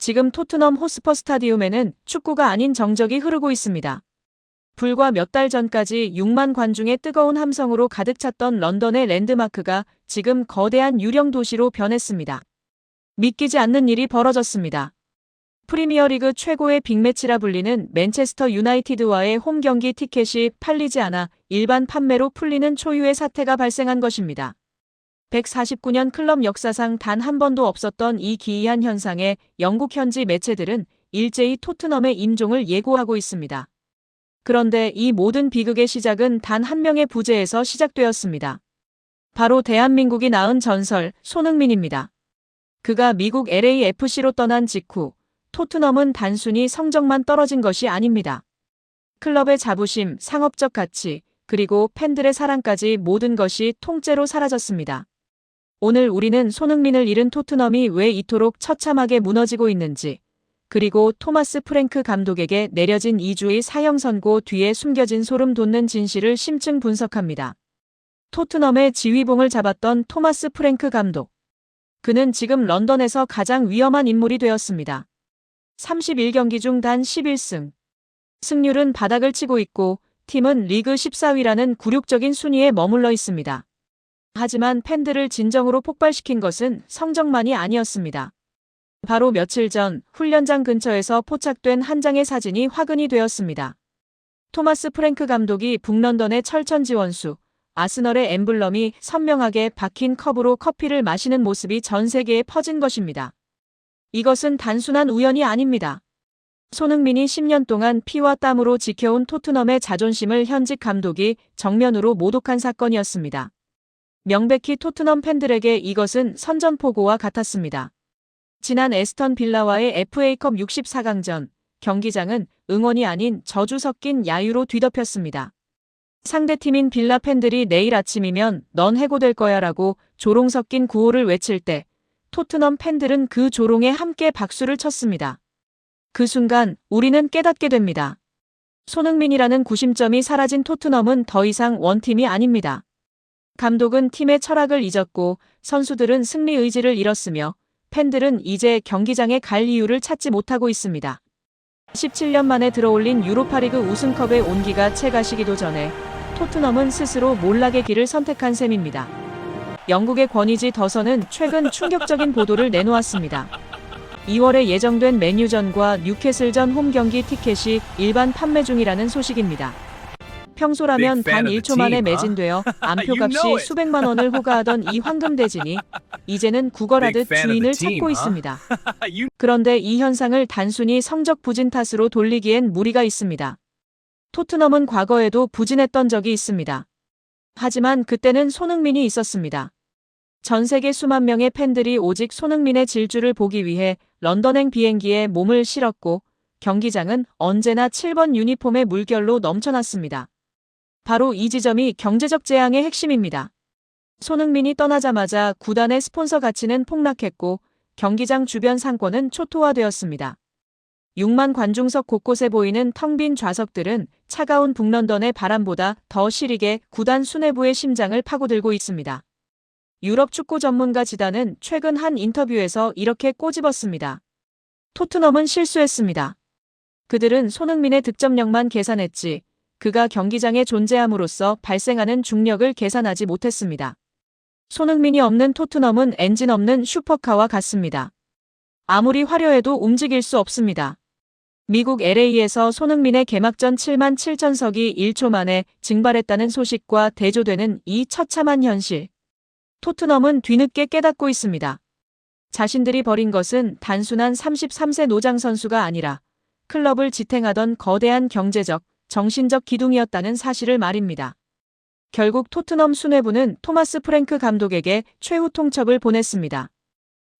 지금 토트넘 호스퍼 스타디움에는 축구가 아닌 정적이 흐르고 있습니다. 불과 몇 달 전까지 6만 관중의 뜨거운 함성으로 가득 찼던 런던의 랜드마크가 지금 거대한 유령 도시로 변했습니다. 믿기지 않는 일이 벌어졌습니다. 프리미어리그 최고의 빅매치라 불리는 맨체스터 유나이티드와의 홈 경기 티켓이 팔리지 않아 일반 판매로 풀리는 초유의 사태가 발생한 것입니다. 149년 클럽 역사상 단 한 번도 없었던 이 기이한 현상에 영국 현지 매체들은 일제히 토트넘의 임종을 예고하고 있습니다. 그런데 이 모든 비극의 시작은 단 한 명의 부재에서 시작되었습니다. 바로 대한민국이 낳은 전설 손흥민입니다. 그가 미국 LAFC로 떠난 직후 토트넘은 단순히 성적만 떨어진 것이 아닙니다. 클럽의 자부심, 상업적 가치, 그리고 팬들의 사랑까지 모든 것이 통째로 사라졌습니다. 오늘 우리는 손흥민을 잃은 토트넘이 왜 이토록 처참하게 무너지고 있는지, 그리고 토마스 프랭크 감독에게 내려진 2주의 사형 선고 뒤에 숨겨진 소름 돋는 진실을 심층 분석합니다. 토트넘의 지휘봉을 잡았던 토마스 프랭크 감독. 그는 지금 런던에서 가장 위험한 인물이 되었습니다. 31경기 중 단 11승. 승률은 바닥을 치고 있고 팀은 리그 14위라는 굴욕적인 순위에 머물러 있습니다. 하지만 팬들을 진정으로 폭발시킨 것은 성적만이 아니었습니다. 바로 며칠 전 훈련장 근처에서 포착된 한 장의 사진이 화근이 되었습니다. 토마스 프랭크 감독이 북런던의 철천지원수 아스널의 엠블럼이 선명하게 박힌 컵으로 커피를 마시는 모습이 전 세계에 퍼진 것입니다. 이것은 단순한 우연이 아닙니다. 손흥민이 10년 동안 피와 땀으로 지켜온 토트넘의 자존심을 현직 감독이 정면으로 모독한 사건이었습니다. 명백히 토트넘 팬들에게 이것은 선전포고와 같았습니다. 지난 에스턴 빌라와의 FA컵 64강전, 경기장은 응원이 아닌 저주 섞인 야유로 뒤덮였습니다. 상대팀인 빌라 팬들이 내일 아침이면 넌 해고될 거야 라고 조롱 섞인 구호를 외칠 때 토트넘 팬들은 그 조롱에 함께 박수를 쳤습니다. 그 순간 우리는 깨닫게 됩니다. 손흥민이라는 구심점이 사라진 토트넘은 더 이상 원팀이 아닙니다. 감독은 팀의 철학을 잊었고 선수들은 승리 의지를 잃었으며 팬들은 이제 경기장에 갈 이유를 찾지 못하고 있습니다. 17년 만에 들어올린 유로파리그 우승컵의 온기가 채 가시기도 전에 토트넘은 스스로 몰락의 길을 선택한 셈입니다. 영국의 권위지 더선은 최근 충격적인 보도를 내놓았습니다. 2월에 예정된 맨유전과 뉴캐슬전 홈 경기 티켓이 일반 판매 중이라는 소식입니다. 평소라면 단 1초 만에 매진되어 안표값이 수백만 원을 호가하던 이 황금대진이 이제는 구걸하듯 주인을 찾고 있습니다. 그런데 이 현상을 단순히 성적 부진 탓으로 돌리기엔 무리가 있습니다. 토트넘은 과거에도 부진했던 적이 있습니다. 하지만 그때는 손흥민이 있었습니다. 전 세계 수만 명의 팬들이 오직 손흥민의 질주를 보기 위해 런던행 비행기에 몸을 실었고 경기장은 언제나 7번 유니폼의 물결로 넘쳐났습니다. 바로 이 지점이 경제적 재앙의 핵심입니다. 손흥민이 떠나자마자 구단의 스폰서 가치는 폭락했고 경기장 주변 상권은 초토화되었습니다. 6만 관중석 곳곳에 보이는 텅 빈 좌석들은 차가운 북런던의 바람보다 더 시리게 구단 수뇌부의 심장을 파고들고 있습니다. 유럽 축구 전문가 지단은 최근 한 인터뷰에서 이렇게 꼬집었습니다. 토트넘은 실수했습니다. 그들은 손흥민의 득점력만 계산했지 그가 경기장에 존재함으로써 발생하는 중력을 계산하지 못했습니다. 손흥민이 없는 토트넘은 엔진 없는 슈퍼카와 같습니다. 아무리 화려해도 움직일 수 없습니다. 미국 LA에서 손흥민의 개막전 7만 7천석이 1초 만에 증발했다는 소식과 대조되는 이 처참한 현실. 토트넘은 뒤늦게 깨닫고 있습니다. 자신들이 벌인 것은 단순한 33세 노장 선수가 아니라 클럽을 지탱하던 거대한 경제적, 정신적 기둥이었다는 사실을 말입니다. 결국 토트넘 수뇌부는 토마스 프랭크 감독에게 최후 통첩을 보냈습니다.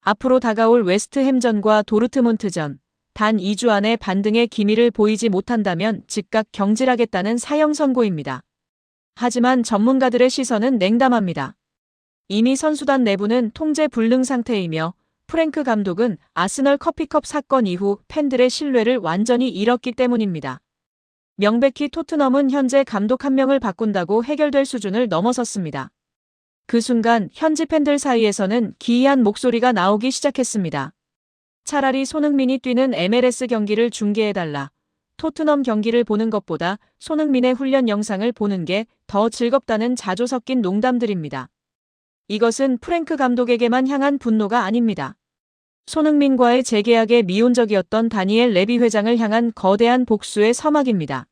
앞으로 다가올 웨스트햄전과 도르트문트전, 단 2주 안에 반등의 기미를 보이지 못한다면 즉각 경질하겠다는 사형 선고입니다. 하지만 전문가들의 시선은 냉담합니다. 이미 선수단 내부는 통제 불능 상태이며 프랭크 감독은 아스널 커피컵 사건 이후 팬들의 신뢰를 완전히 잃었기 때문입니다. 명백히 토트넘은 현재 감독 한 명을 바꾼다고 해결될 수준을 넘어섰습니다. 그 순간 현지 팬들 사이에서는 기이한 목소리가 나오기 시작했습니다. 차라리 손흥민이 뛰는 MLS 경기를 중계해달라. 토트넘 경기를 보는 것보다 손흥민의 훈련 영상을 보는 게 더 즐겁다는 자조 섞인 농담들입니다. 이것은 프랭크 감독에게만 향한 분노가 아닙니다. 손흥민과의 재계약에 미온적이었던 다니엘 레비 회장을 향한 거대한 복수의 서막입니다.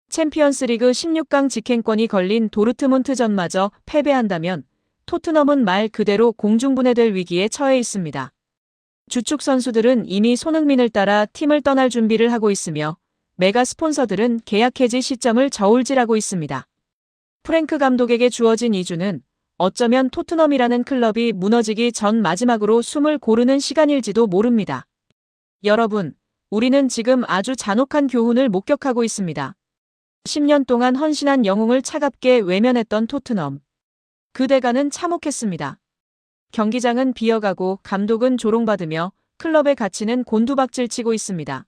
챔피언스리그 16강 직행권이 걸린 도르트문트전마저 패배한다면 토트넘은 말 그대로 공중분해될 위기에 처해 있습니다. 주축 선수들은 이미 손흥민을 따라 팀을 떠날 준비를 하고 있으며 메가 스폰서들은 계약 해지 시점을 저울질하고 있습니다. 프랭크 감독에게 주어진 2주는 어쩌면 토트넘이라는 클럽이 무너지기 전 마지막으로 숨을 고르는 시간일지도 모릅니다. 여러분, 우리는 지금 아주 잔혹한 교훈을 목격하고 있습니다. 10년 동안 헌신한 영웅을 차갑게 외면했던 토트넘. 그 대가는 참혹했습니다. 경기장은 비어가고 감독은 조롱받으며 클럽의 가치는 곤두박질치고 있습니다.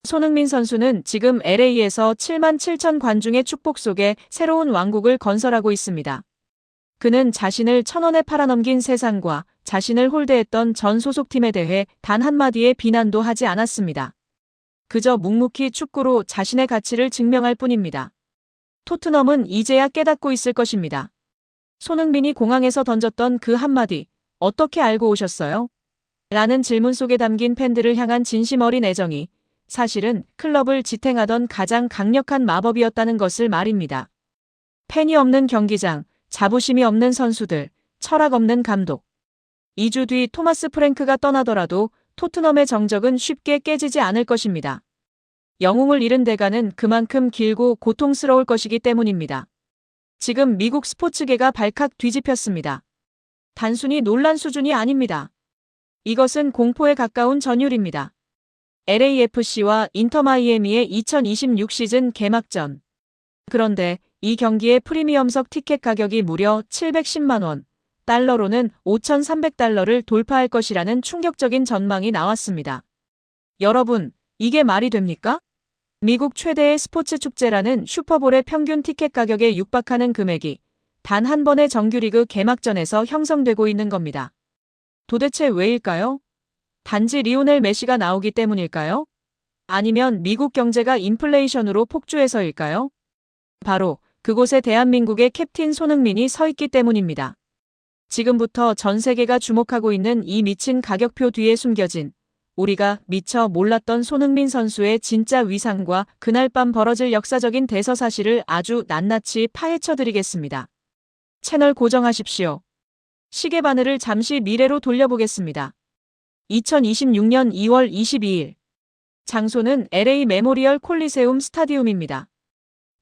손흥민 선수는 지금 LA에서 7만 7천 관중의 축복 속에 새로운 왕국을 건설하고 있습니다. 그는 자신을 1,000원에 팔아넘긴 세상과 자신을 홀대했던 전 소속팀에 대해 단 한마디의 비난도 하지 않았습니다. 그저 묵묵히 축구로 자신의 가치를 증명할 뿐입니다. 토트넘은 이제야 깨닫고 있을 것입니다. 손흥민이 공항에서 던졌던 그 한마디, 어떻게 알고 오셨어요? 라는 질문 속에 담긴 팬들을 향한 진심 어린 애정이 사실은 클럽을 지탱하던 가장 강력한 마법이었다는 것을 말입니다. 팬이 없는 경기장, 자부심이 없는 선수들, 철학 없는 감독. 2주 뒤 토마스 프랭크가 떠나더라도 토트넘의 정적은 쉽게 깨지지 않을 것입니다. 영웅을 잃은 대가는 그만큼 길고 고통스러울 것이기 때문입니다. 지금 미국 스포츠계가 발칵 뒤집혔습니다. 단순히 논란 수준이 아닙니다. 이것은 공포에 가까운 전율입니다. LAFC와 인터 마이애미의 2026 시즌 개막전. 그런데 이 경기의 프리미엄석 티켓 가격이 무려 710만 원, 달러로는 5,300달러를 돌파할 것이라는 충격적인 전망이 나왔습니다. 여러분, 이게 말이 됩니까? 미국 최대의 스포츠 축제라는 슈퍼볼의 평균 티켓 가격에 육박하는 금액이 단 한 번의 정규리그 개막전에서 형성되고 있는 겁니다. 도대체 왜일까요? 단지 리오넬 메시가 나오기 때문일까요? 아니면 미국 경제가 인플레이션으로 폭주해서일까요? 바로 그곳에 대한민국의 캡틴 손흥민이 서 있기 때문입니다. 지금부터 전 세계가 주목하고 있는 이 미친 가격표 뒤에 숨겨진 우리가 미처 몰랐던 손흥민 선수의 진짜 위상과 그날 밤 벌어질 역사적인 대서사실을 아주 낱낱이 파헤쳐드리겠습니다. 채널 고정하십시오. 시계바늘을 잠시 미래로 돌려보겠습니다. 2026년 2월 22일. 장소는 LA 메모리얼 콜리세움 스타디움입니다.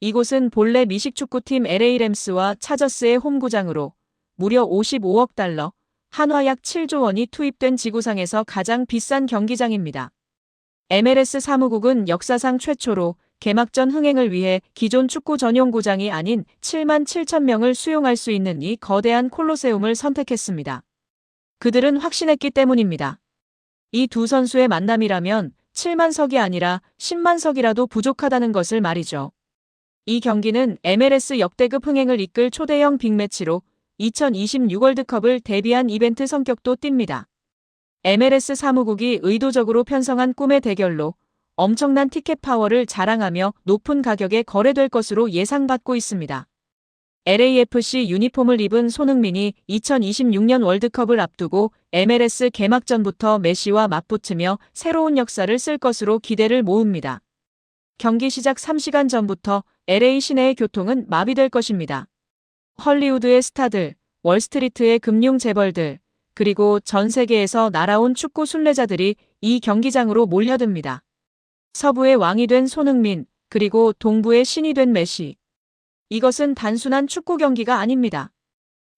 이곳은 본래 미식축구팀 LA 램스와 차저스의 홈구장으로 무려 55억 달러, 한화 약 7조 원이 투입된 지구상에서 가장 비싼 경기장입니다. MLS 사무국은 역사상 최초로 개막전 흥행을 위해 기존 축구 전용구장이 아닌 7만 7천 명을 수용할 수 있는 이 거대한 콜로세움을 선택했습니다. 그들은 확신했기 때문입니다. 이 두 선수의 만남이라면 7만 석이 아니라 10만 석이라도 부족하다는 것을 말이죠. 이 경기는 MLS 역대급 흥행을 이끌 초대형 빅매치로 2026 월드컵을 대비한 이벤트 성격도 띱니다. MLS 사무국이 의도적으로 편성한 꿈의 대결로 엄청난 티켓 파워를 자랑하며 높은 가격에 거래될 것으로 예상받고 있습니다. LAFC 유니폼을 입은 손흥민이 2026년 월드컵을 앞두고 MLS 개막전부터 메시와 맞붙으며 새로운 역사를 쓸 것으로 기대를 모읍니다. 경기 시작 3시간 전부터 LA 시내의 교통은 마비될 것입니다. 헐리우드의 스타들, 월스트리트의 금융 재벌들, 그리고 전 세계에서 날아온 축구 순례자들이 이 경기장으로 몰려듭니다. 서부의 왕이 된 손흥민, 그리고 동부의 신이 된 메시. 이것은 단순한 축구 경기가 아닙니다.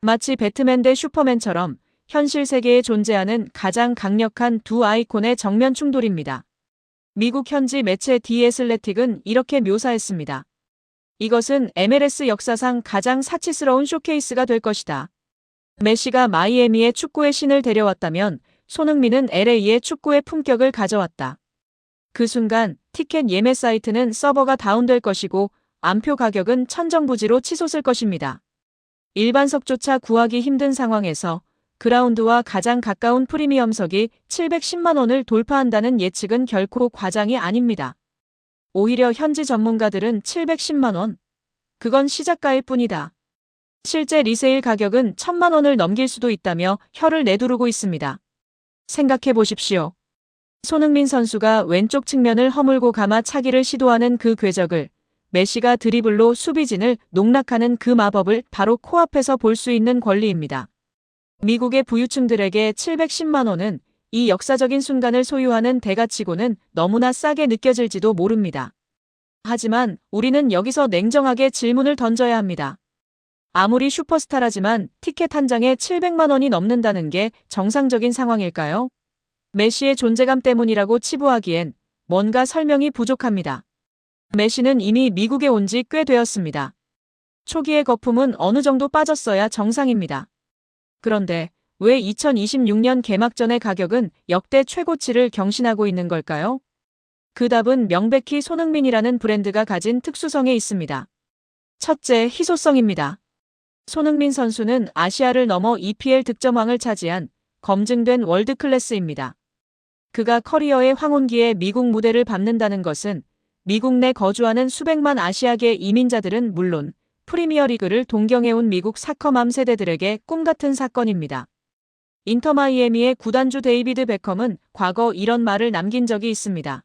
마치 배트맨 대 슈퍼맨처럼 현실 세계에 존재하는 가장 강력한 두 아이콘의 정면 충돌입니다. 미국 현지 매체 디 애슬레틱은 이렇게 묘사했습니다. 이것은 MLS 역사상 가장 사치스러운 쇼케이스가 될 것이다. 메시가 마이애미의 축구의 신을 데려왔다면 손흥민은 LA의 축구의 품격을 가져왔다. 그 순간 티켓 예매 사이트는 서버가 다운될 것이고 암표 가격은 천정부지로 치솟을 것입니다. 일반석조차 구하기 힘든 상황에서 그라운드와 가장 가까운 프리미엄석이 710만 원을 돌파한다는 예측은 결코 과장이 아닙니다. 오히려 현지 전문가들은 710만 원. 그건 시작가일 뿐이다. 실제 리세일 가격은 1000만 원을 넘길 수도 있다며 혀를 내두르고 있습니다. 생각해 보십시오. 손흥민 선수가 왼쪽 측면을 허물고 감아 차기를 시도하는 그 궤적을, 메시가 드리블로 수비진을 농락하는 그 마법을 바로 코앞에서 볼 수 있는 권리입니다. 미국의 부유층들에게 710만 원은 이 역사적인 순간을 소유하는 대가치고는 너무나 싸게 느껴질지도 모릅니다. 하지만 우리는 여기서 냉정하게 질문을 던져야 합니다. 아무리 슈퍼스타라지만 티켓 한 장에 700만 원이 넘는다는 게 정상적인 상황일까요? 메시의 존재감 때문이라고 치부하기엔 뭔가 설명이 부족합니다. 메시는 이미 미국에 온 지 꽤 되었습니다. 초기의 거품은 어느 정도 빠졌어야 정상입니다. 그런데 왜 2026년 개막전의 가격은 역대 최고치를 경신하고 있는 걸까요? 그 답은 명백히 손흥민이라는 브랜드가 가진 특수성에 있습니다. 첫째, 희소성입니다. 손흥민 선수는 아시아를 넘어 EPL 득점왕을 차지한 검증된 월드클래스입니다. 그가 커리어의 황혼기에 미국 무대를 밟는다는 것은 미국 내 거주하는 수백만 아시아계 이민자들은 물론 프리미어리그를 동경해온 미국 사커맘 세대들에게 꿈같은 사건입니다. 인터마이애미의 구단주 데이비드 베컴은 과거 이런 말을 남긴 적이 있습니다.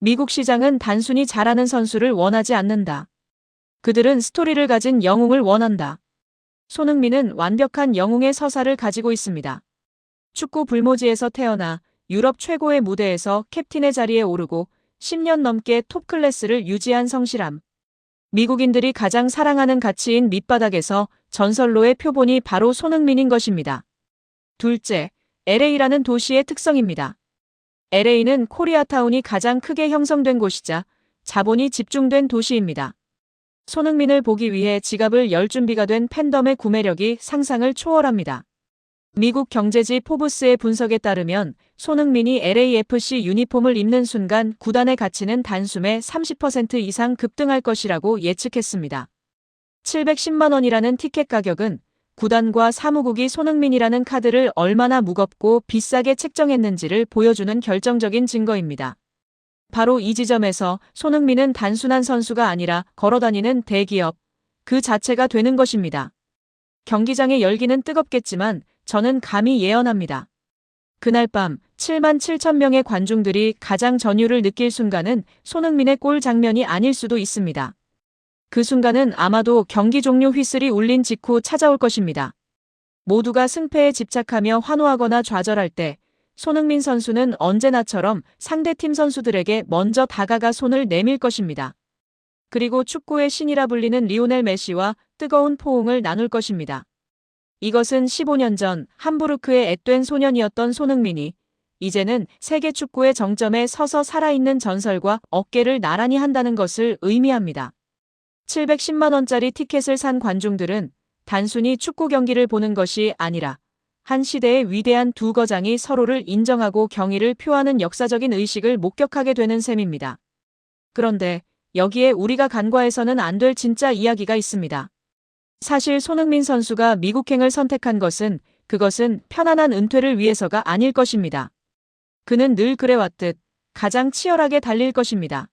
미국 시장은 단순히 잘하는 선수를 원하지 않는다. 그들은 스토리를 가진 영웅을 원한다. 손흥민은 완벽한 영웅의 서사를 가지고 있습니다. 축구 불모지에서 태어나 유럽 최고의 무대에서 캡틴의 자리에 오르고 10년 넘게 톱 클래스를 유지한 성실함. 미국인들이 가장 사랑하는 가치인 밑바닥에서 전설로의 표본이 바로 손흥민인 것입니다. 둘째, LA라는 도시의 특성입니다. LA는 코리아타운이 가장 크게 형성된 곳이자 자본이 집중된 도시입니다. 손흥민을 보기 위해 지갑을 열 준비가 된 팬덤의 구매력이 상상을 초월합니다. 미국 경제지 포브스의 분석에 따르면 손흥민이 LAFC 유니폼을 입는 순간 구단의 가치는 단숨에 30% 이상 급등할 것이라고 예측했습니다. 710만 원이라는 티켓 가격은 구단과 사무국이 손흥민이라는 카드를 얼마나 무겁고 비싸게 책정했는지를 보여주는 결정적인 증거입니다. 바로 이 지점에서 손흥민은 단순한 선수가 아니라 걸어다니는 대기업, 그 자체가 되는 것입니다. 경기장의 열기는 뜨겁겠지만 저는 감히 예언합니다. 그날 밤 7만 7천 명의 관중들이 가장 전율을 느낄 순간은 손흥민의 골 장면이 아닐 수도 있습니다. 그 순간은 아마도 경기 종료 휘슬이 울린 직후 찾아올 것입니다. 모두가 승패에 집착하며 환호하거나 좌절할 때 손흥민 선수는 언제나처럼 상대팀 선수들에게 먼저 다가가 손을 내밀 것입니다. 그리고 축구의 신이라 불리는 리오넬 메시와 뜨거운 포옹을 나눌 것입니다. 이것은 15년 전 함부르크의 앳된 소년이었던 손흥민이 이제는 세계 축구의 정점에 서서 살아있는 전설과 어깨를 나란히 한다는 것을 의미합니다. 710만 원짜리 티켓을 산 관중들은 단순히 축구 경기를 보는 것이 아니라 한 시대의 위대한 두 거장이 서로를 인정하고 경의를 표하는 역사적인 의식을 목격하게 되는 셈입니다. 그런데 여기에 우리가 간과해서는 안 될 진짜 이야기가 있습니다. 사실 손흥민 선수가 미국행을 선택한 것은 그것은 편안한 은퇴를 위해서가 아닐 것입니다. 그는 늘 그래왔듯 가장 치열하게 달릴 것입니다.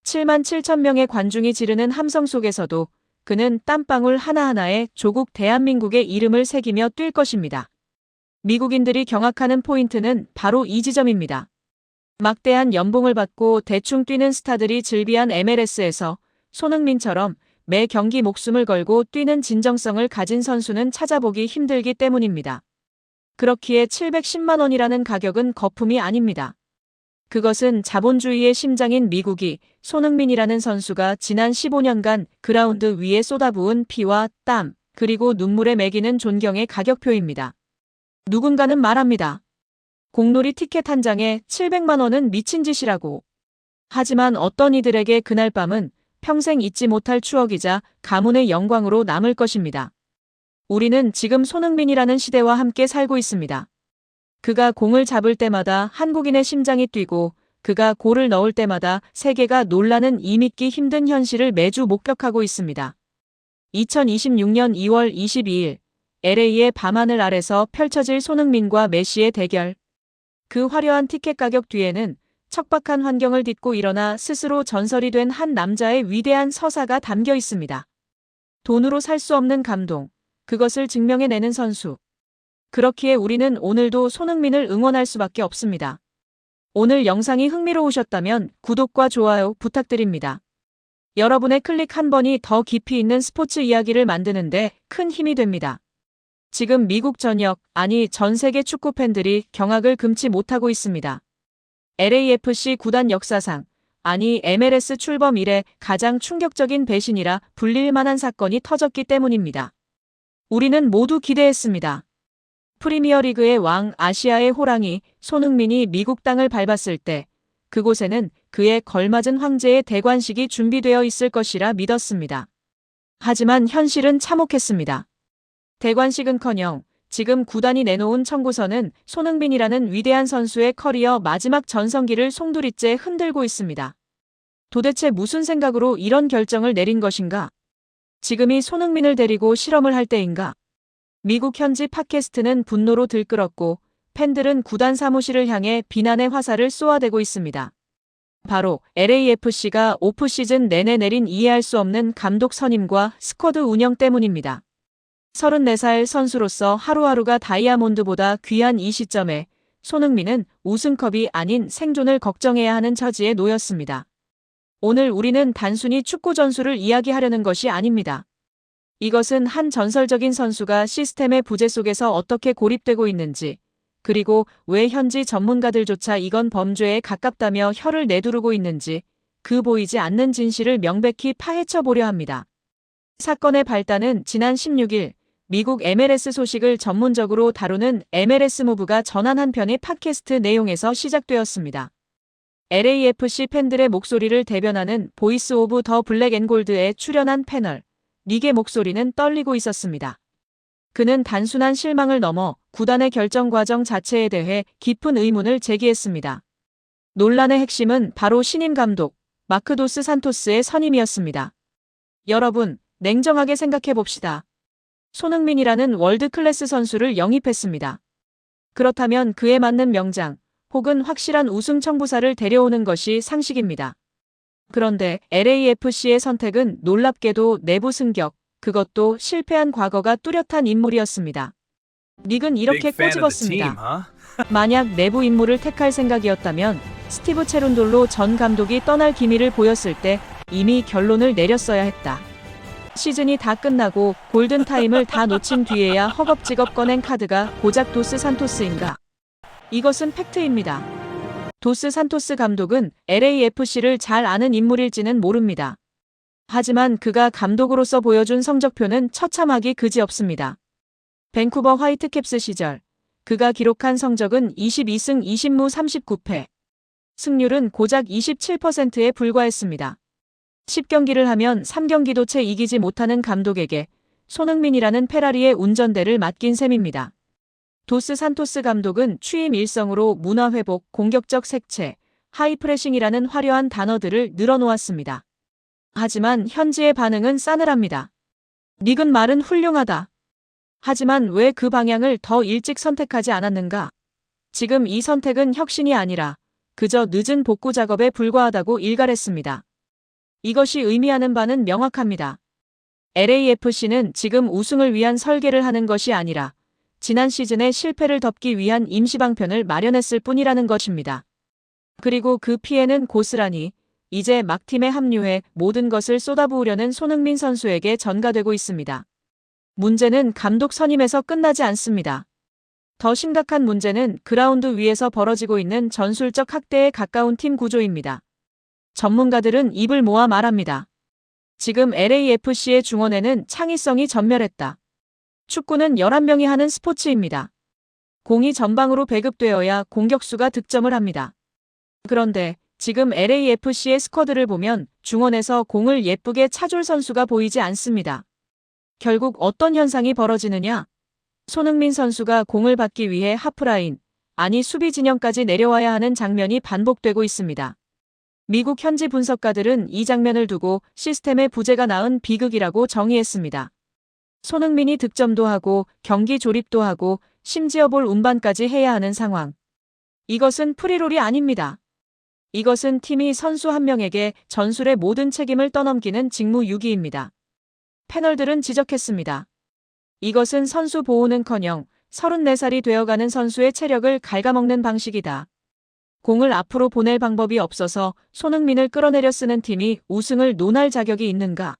7만 7천 명의 관중이 지르는 함성 속에서도 그는 땀방울 하나하나에 조국 대한민국의 이름을 새기며 뛸 것입니다. 미국인들이 경악하는 포인트는 바로 이 지점입니다. 막대한 연봉을 받고 대충 뛰는 스타들이 즐비한 MLS에서 손흥민처럼 매 경기 목숨을 걸고 뛰는 진정성을 가진 선수는 찾아보기 힘들기 때문입니다. 그렇기에 710만 원이라는 가격은 거품이 아닙니다. 그것은 자본주의의 심장인 미국이 손흥민이라는 선수가 지난 15년간 그라운드 위에 쏟아부은 피와 땀, 그리고 눈물에 매기는 존경의 가격표입니다. 누군가는 말합니다. 공놀이 티켓 한 장에 700만 원은 미친 짓이라고. 하지만 어떤 이들에게 그날 밤은 평생 잊지 못할 추억이자 가문의 영광으로 남을 것입니다. 우리는 지금 손흥민이라는 시대와 함께 살고 있습니다. 그가 공을 잡을 때마다 한국인의 심장이 뛰고 그가 골을 넣을 때마다 세계가 놀라는 이 믿기 힘든 현실을 매주 목격하고 있습니다. 2026년 2월 22일 LA의 밤하늘 아래서 펼쳐질 손흥민과 메시의 대결. 그 화려한 티켓 가격 뒤에는 척박한 환경을 딛고 일어나 스스로 전설이 된 한 남자의 위대한 서사가 담겨 있습니다. 돈으로 살 수 없는 감동, 그것을 증명해내는 선수. 그렇기에 우리는 오늘도 손흥민을 응원할 수밖에 없습니다. 오늘 영상이 흥미로우셨다면 구독과 좋아요 부탁드립니다. 여러분의 클릭 한 번이 더 깊이 있는 스포츠 이야기를 만드는데 큰 힘이 됩니다. 지금 미국 전역, 아니 전 세계 축구 팬들이 경악을 금치 못하고 있습니다. LAFC 구단 역사상, 아니 MLS 출범 이래 가장 충격적인 배신이라 불릴 만한 사건이 터졌기 때문입니다. 우리는 모두 기대했습니다. 프리미어리그의 왕, 아시아의 호랑이 손흥민이 미국 땅을 밟았을 때 그곳에는 그에 걸맞은 황제의 대관식이 준비되어 있을 것이라 믿었습니다. 하지만 현실은 참혹했습니다. 대관식은커녕 지금 구단이 내놓은 청구서는 손흥민이라는 위대한 선수의 커리어 마지막 전성기를 송두리째 흔들고 있습니다. 도대체 무슨 생각으로 이런 결정을 내린 것인가? 지금이 손흥민을 데리고 실험을 할 때인가? 미국 현지 팟캐스트는 분노로 들끓었고 팬들은 구단 사무실을 향해 비난의 화살을 쏘아대고 있습니다. 바로 LAFC가 오프시즌 내내 내린 이해할 수 없는 감독 선임과 스쿼드 운영 때문입니다. 34살 선수로서 하루하루가 다이아몬드보다 귀한 이 시점에 손흥민은 우승컵이 아닌 생존을 걱정해야 하는 처지에 놓였습니다. 오늘 우리는 단순히 축구 전술을 이야기하려는 것이 아닙니다. 이것은 한 전설적인 선수가 시스템의 부재 속에서 어떻게 고립되고 있는지, 그리고 왜 현지 전문가들조차 이건 범죄에 가깝다며 혀를 내두르고 있는지 그 보이지 않는 진실을 명백히 파헤쳐 보려 합니다. 사건의 발단은 지난 16일 미국 MLS 소식을 전문적으로 다루는 MLS 무브가 전한 편의 팟캐스트 내용에서 시작되었습니다. LAFC 팬들의 목소리를 대변하는 보이스 오브 더 블랙 앤 골드에 출연한 패널 닉의 목소리는 떨리고 있었습니다. 그는 단순한 실망을 넘어 구단의 결정 과정 자체에 대해 깊은 의문을 제기했습니다. 논란의 핵심은 바로 신임 감독 마크 도스 산토스의 선임이었습니다. 여러분, 냉정하게 생각해 봅시다. 손흥민이라는 월드 클래스 선수를 영입했습니다. 그렇다면 그에 맞는 명장 혹은 확실한 우승 청부사를 데려오는 것이 상식입니다. 그런데 LAFC의 선택은 놀랍게도 내부 승격, 그것도 실패한 과거가 뚜렷한 인물이었습니다. 닉은 이렇게 꼬집었습니다. 만약 내부 인물을 택할 생각이었다면 스티브 체룬돌로 전 감독이 떠날 기미를 보였을 때 이미 결론을 내렸어야 했다. 시즌이 다 끝나고 골든타임을 다 놓친 뒤에야 허겁지겁 꺼낸 카드가 고작 도스 산토스인가? 이것은 팩트입니다. 도스 산토스 감독은 LAFC를 잘 아는 인물일지는 모릅니다. 하지만 그가 감독으로서 보여준 성적표는 처참하기 그지없습니다. 밴쿠버 화이트캡스 시절 그가 기록한 성적은 22승 20무 39패. 승률은 고작 27%에 불과했습니다. 10경기를 하면 3경기도 채 이기지 못하는 감독에게 손흥민이라는 페라리의 운전대를 맡긴 셈입니다. 도스 산토스 감독은 취임 일성으로 문화회복, 공격적 색채, 하이프레싱이라는 화려한 단어들을 늘어놓았습니다. 하지만 현지의 반응은 싸늘합니다. 닉은 말은 훌륭하다. 하지만 왜 그 방향을 더 일찍 선택하지 않았는가? 지금 이 선택은 혁신이 아니라 그저 늦은 복구 작업에 불과하다고 일갈했습니다. 이것이 의미하는 바는 명확합니다. LAFC는 지금 우승을 위한 설계를 하는 것이 아니라 지난 시즌의 실패를 덮기 위한 임시방편을 마련했을 뿐이라는 것입니다. 그리고 그 피해는 고스란히 이제 막 팀에 합류해 모든 것을 쏟아부으려는 손흥민 선수에게 전가되고 있습니다. 문제는 감독 선임에서 끝나지 않습니다. 더 심각한 문제는 그라운드 위에서 벌어지고 있는 전술적 학대에 가까운 팀 구조입니다. 전문가들은 입을 모아 말합니다. 지금 LAFC의 중원에는 창의성이 전멸했다. 축구는 11명이 하는 스포츠입니다. 공이 전방으로 배급되어야 공격수가 득점을 합니다. 그런데 지금 LAFC의 스쿼드를 보면 중원에서 공을 예쁘게 차줄 선수가 보이지 않습니다. 결국 어떤 현상이 벌어지느냐? 손흥민 선수가 공을 받기 위해 하프라인, 아니 수비 진영까지 내려와야 하는 장면이 반복되고 있습니다. 미국 현지 분석가들은 이 장면을 두고 시스템의 부재가 낳은 비극이라고 정의했습니다. 손흥민이 득점도 하고 경기 조립도 하고 심지어 볼 운반까지 해야 하는 상황. 이것은 프리롤이 아닙니다. 이것은 팀이 선수 한 명에게 전술의 모든 책임을 떠넘기는 직무유기입니다. 패널들은 지적했습니다. 이것은 선수 보호는커녕 34살이 되어가는 선수의 체력을 갉아먹는 방식이다. 공을 앞으로 보낼 방법이 없어서 손흥민을 끌어내려 쓰는 팀이 우승을 논할 자격이 있는가?